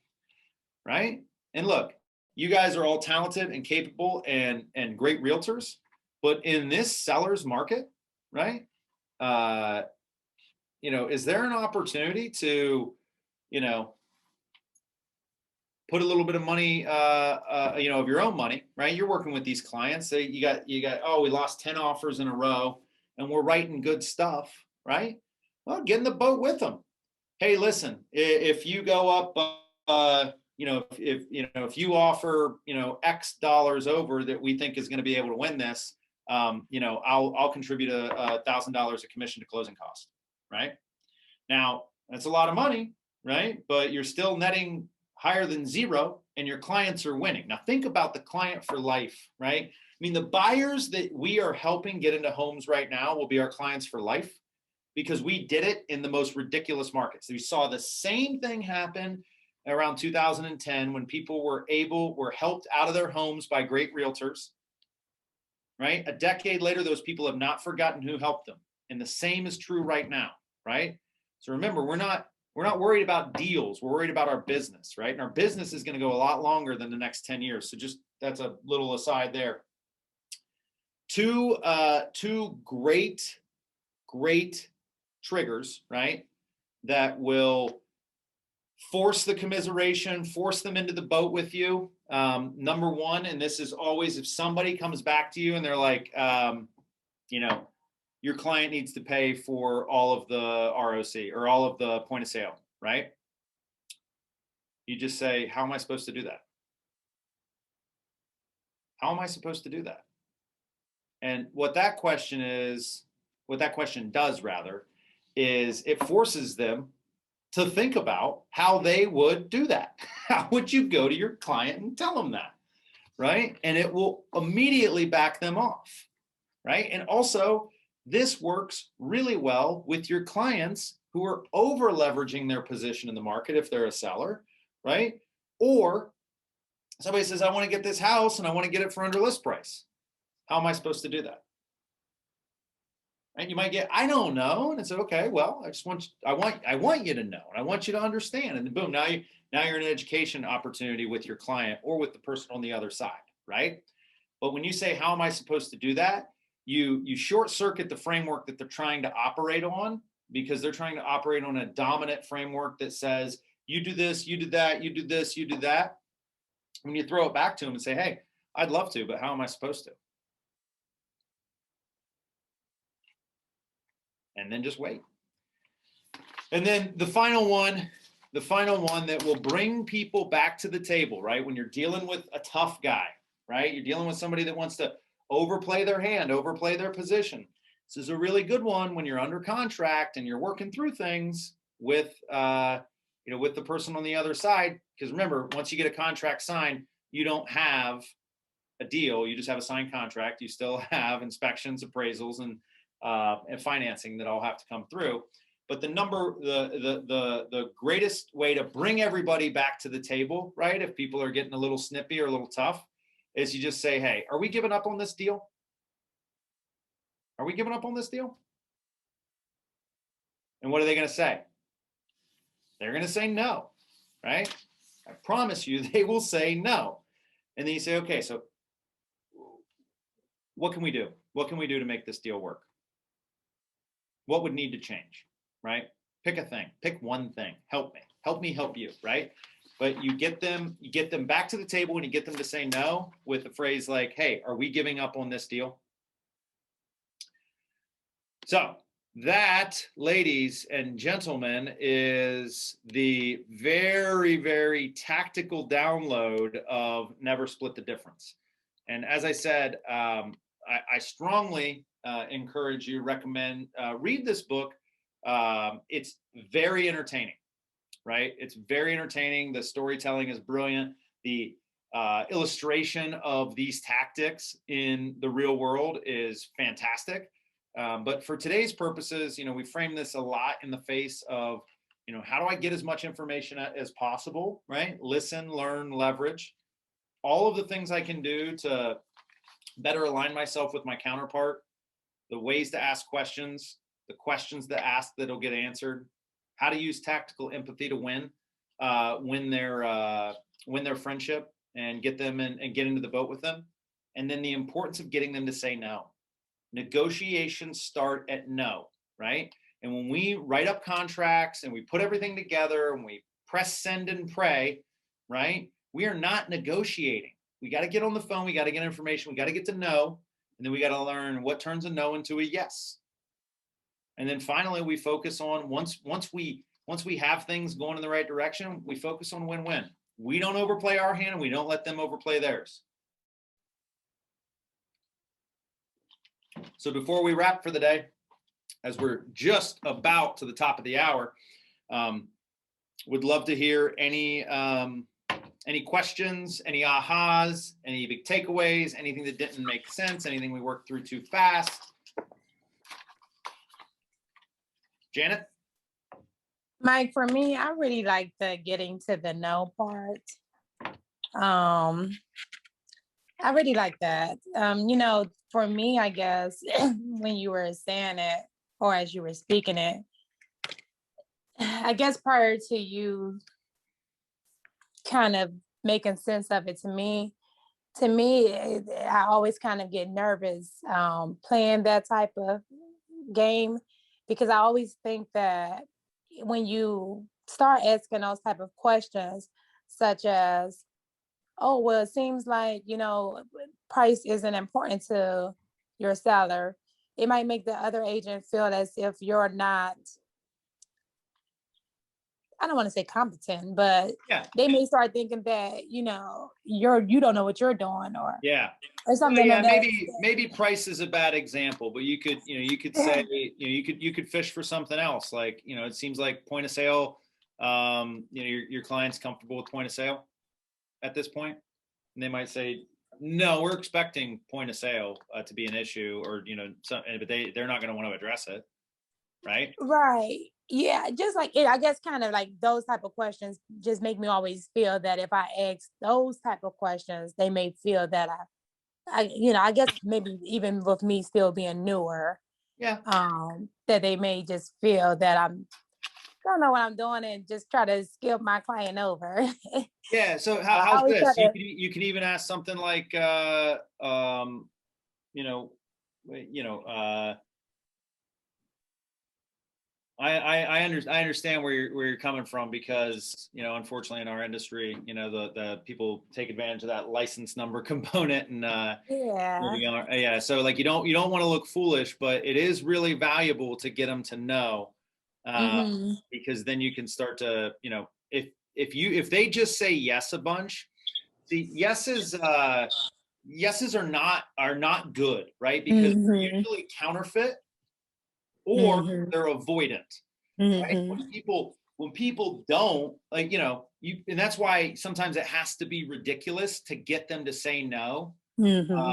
right? And look, you guys are all talented and capable and great realtors, but in this seller's market, right? You know, is there an opportunity to, you know, put a little bit of money, you know, of your own money, right? You're working with these clients. So you got, oh, we lost 10 offers in a row and we're writing good stuff, right? Well, get in the boat with them. Hey, listen, if you go up, you know, if you offer, you know, X dollars over that we think is going to be able to win this, you know, I'll contribute $1,000 of commission to closing costs, right? Now, that's a lot of money, right? But you're still netting higher than zero and your clients are winning. Now think about the client for life, right? I mean, the buyers that we are helping get into homes right now will be our clients for life because we did it in the most ridiculous markets. We saw the same thing happen around 2010 when people were helped out of their homes by great realtors, right? A decade later, those people have not forgotten who helped them. And the same is true right now, right? So remember, we're not worried about deals. We're worried about our business, right? And our business is going to go a lot longer than the next 10 years. So just, that's a little aside there. two great triggers, right? That will force the commiseration, force them into the boat with you. Number one, and this is always if somebody comes back to you and they're like, you know, your client needs to pay for all of the ROC or all of the point of sale, right? You just say, how am I supposed to do that? How am I supposed to do that? And what that question does rather, is it forces them to think about how they would do that. How would you go to your client and tell them that, right? And it will immediately back them off, right? And also, this works really well with your clients who are over leveraging their position in the market if they're a seller, right? Or somebody says, I want to get this house and I want to get it for under list price. How am I supposed to do that? And you might get, I don't know. And it's okay, well, I want you to know, and I want you to understand. And then boom, now you're in an education opportunity with your client or with the person on the other side, right? But when you say, how am I supposed to do that? You short circuit the framework that they're trying to operate on, because they're trying to operate on a dominant framework that says, you do this, you do that, you do this, you do that. When you throw it back to them and say, hey, I'd love to, but how am I supposed to? And then just wait. And then the final one that will bring people back to the table, right? When you're dealing with a tough guy, right? You're dealing with somebody that wants to overplay their hand, overplay their position. This is a really good one when you're under contract and you're working through things with, with the person on the other side. Because remember, once you get a contract signed, you don't have a deal. You just have a signed contract. You still have inspections, appraisals, and financing that all have to come through. But the greatest way to bring everybody back to the table, right? If people are getting a little snippy or a little tough, is you just say, hey, are we giving up on this deal? Are we giving up on this deal? And what are they going to say? They're going to say no, right? I promise you, they will say no. And then you say, okay, so what can we do? What can we do to make this deal work? What would need to change, right? Pick a thing, pick one thing. Help me help you, right? But you get them back to the table and you get them to say no with a phrase like, hey, are we giving up on this deal? So that, ladies and gentlemen, is the very, very tactical download of Never Split the Difference. And as I said, I strongly encourage you, recommend, read this book. It's very entertaining, right? It's very entertaining. The storytelling is brilliant. The illustration of these tactics in the real world is fantastic. But for today's purposes, we frame this a lot in the face of, how do I get as much information as possible, right? Listen, learn, leverage. All of the things I can do to better align myself with my counterpart, the ways to ask questions, the questions to ask that'll get answered, how to use tactical empathy to win their friendship and get them and get into the boat with them. And then the importance of getting them to say no. Negotiations start at no, right? And when we write up contracts and we put everything together and we press send and pray, right? We are not negotiating. We got to get on the phone. We got to get information. We got to get to know. And then we got to learn what turns a no into a yes. And then finally, we focus on once we have things going in the right direction, we focus on win-win. We don't overplay our hand and we don't let them overplay theirs. So before we wrap for the day, as we're just about to the top of the hour, would love to hear any questions, any ahas, any big takeaways, anything that didn't make sense, anything we worked through too fast. Janet? Mike, for me, I really like the getting to the know part. I really like that. For me, I guess, when you were saying it, or as you were speaking it, I guess prior to you kind of making sense of it to me, to me, I always kind of get nervous playing that type of game, because I always think that when you start asking those type of questions, such as, oh, well, it seems like, price isn't important to your seller, it might make the other agent feel as if you're not, I don't want to say competent, but Yeah. they may start thinking that, you don't know what you're doing, Yeah. or Well, something yeah, of that. maybe price is a bad example, but you could say, you could fish for something else. Like, it seems like point of sale, your client's comfortable with point of sale at this point, and they might say, no, we're expecting point of sale to be an issue, or, but they're not going to want to address it. Right. Right. Yeah. Just like it, I guess kind of like those type of questions just make me always feel that if I ask those type of questions, they may feel that I guess maybe even with me still being newer, Yeah. that they may just feel that don't know what I'm doing and just try to skip my client over. Yeah. So I how's always try this? to, You can even ask something like, you know, you know, I understand where you're coming from, because, unfortunately in our industry, the people take advantage of that license number component, and yeah. yeah. So like, you don't want to look foolish, but it is really valuable to get them to know, Mm-hmm. because then you can start to, if they just say yes a bunch, the yeses are not good, right? Because they're Mm-hmm. usually counterfeit, or Mm-hmm. they're avoidant. Right? Mm-hmm. When people don't, like, and that's why sometimes it has to be ridiculous to get them to say no. Mm-hmm.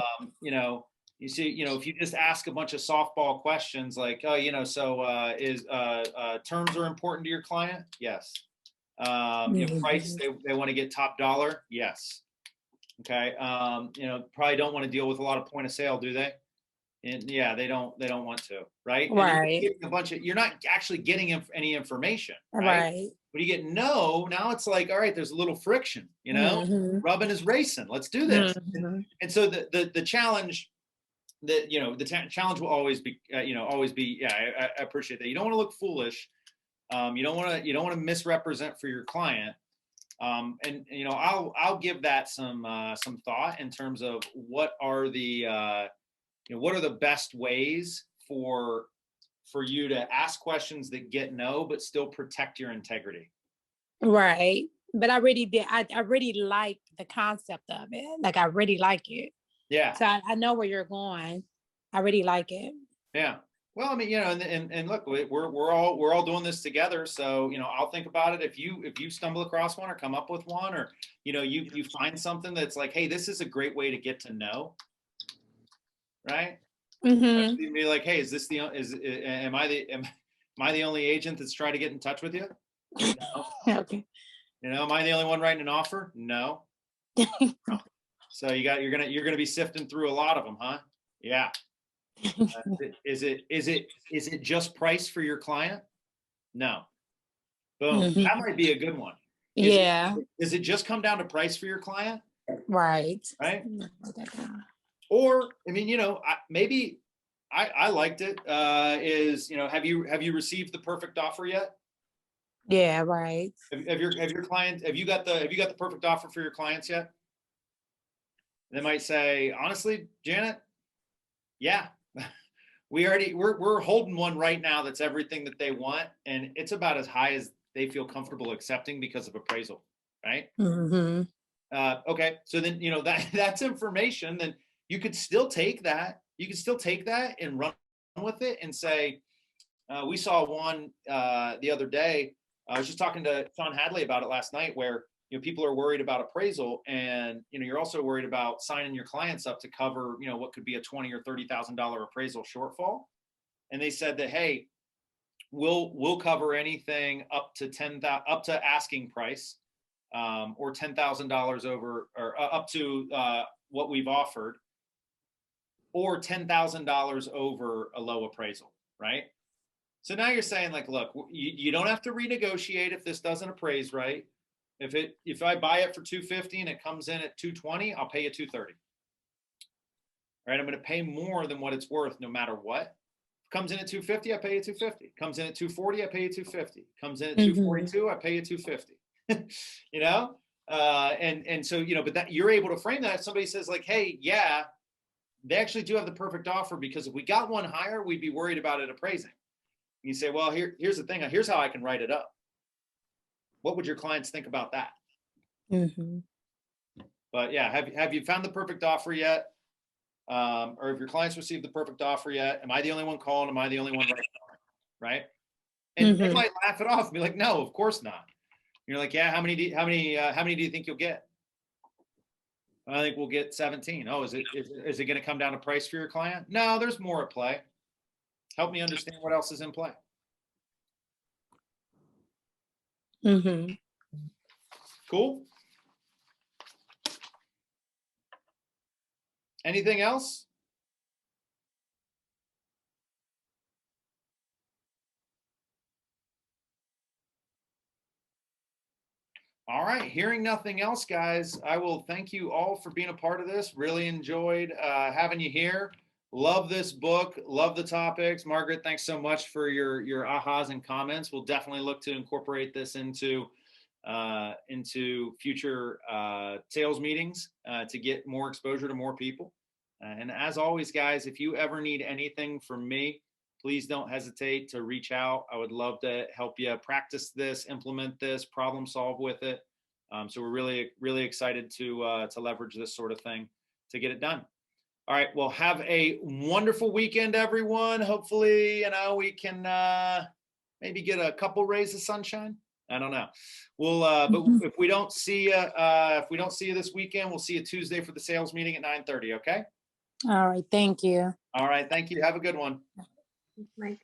You see, if you just ask a bunch of softball questions like, oh, so is terms are important to your client? Yes. Price, they want to get top dollar? Yes. Okay. Probably don't want to deal with a lot of point of sale, do they? And yeah, they don't want to, right? And Right. you're not actually getting any information, right? Right. When you get no, now it's like, all right, there's a little friction, Mm-hmm. rubbing is racing. Let's do this. Mm-hmm. And so the challenge that, challenge will always be, yeah, I appreciate that. You don't want to look foolish. You don't want to misrepresent for your client. And I'll give that some thought in terms of what are the best ways for you to ask questions that get no, but still protect your integrity. Right. But I really did. I really like the concept of it. Like, I really like it. Yeah. So I know where you're going. I really like it. Yeah. Well, I mean, and look, we're all doing this together. So, I'll think about it. If you stumble across one or come up with one, or, you find something that's like, hey, this is a great way to get to know. Right. Mm-hmm. Be like, hey, am I the only agent that's trying to get in touch with you? No. Okay. Am I the only one writing an offer? No. So you're gonna be sifting through a lot of them, huh? Yeah. Is it just price for your client? No. Boom. Mm-hmm. That might be a good one. Yeah. Does it just come down to price for your client? Right. Right. Or, I mean, maybe I liked it. Have you received the perfect offer yet? Yeah. Right. Have your client, have you got the perfect offer for your clients yet? They might say, honestly, Janet, yeah, we're holding one right now that's everything that they want, and it's about as high as they feel comfortable accepting because of appraisal, right? Mm-hmm. Okay, so then that's information. Then you could still take that. And run with it and say, we saw one the other day. I was just talking to Sean Hadley about it last night, where people are worried about appraisal, and you're also worried about signing your clients up to cover what could be a $20,000 or $30,000 appraisal shortfall. And they said that, hey, we'll cover anything up to asking price, or $10,000 over, or up to what we've offered, or $10,000 over a low appraisal, right? So now you're saying, like, look, you don't have to renegotiate if this doesn't appraise right. If I buy it for 250 and it comes in at 220, I'll pay you 230. Right? I'm going to pay more than what it's worth no matter what. Comes in at 250, I pay you 250. Comes in at 240, I pay you 250. Comes in at 242, I pay you 250. You know? And so, you know, but that you're able to frame that if somebody says like, hey, yeah, they actually do have the perfect offer, because if we got one higher, we'd be worried about it appraising. And you say, well, here's the thing. Here's how I can write it up. What would your clients think about that? But yeah, have you found the perfect offer yet? Or if your clients received the perfect offer yet? Am I the only one calling? Am I the only one writing on it? Right? And they might laugh it off and be like, no, of course not. You're like, yeah, how many do you think you'll get? I think we'll get 17. Oh, is it going to come down to price for your client? No, there's more at play. Help me understand what else is in play. Cool. Anything else? All right, hearing nothing else, guys, I will thank you all for being a part of this. Really enjoyed having you here. Love this book, love the topics. Margaret, thanks so much for your ahas and comments. We'll definitely look to incorporate this into future sales meetings to get more exposure to more people. And as always, guys, if you ever need anything from me, please don't hesitate to reach out. I would love to help you practice this, implement this, problem solve with it. So we're really, really excited to leverage this sort of thing to get it done. All right. Well, have a wonderful weekend, everyone. Hopefully, you know, we can maybe get a couple rays of sunshine. I don't know. We'll, but if we don't see you this weekend, we'll see you Tuesday for the sales meeting at 9:30. Okay. All right. Thank you. All right. Thank you. Have a good one. Mike.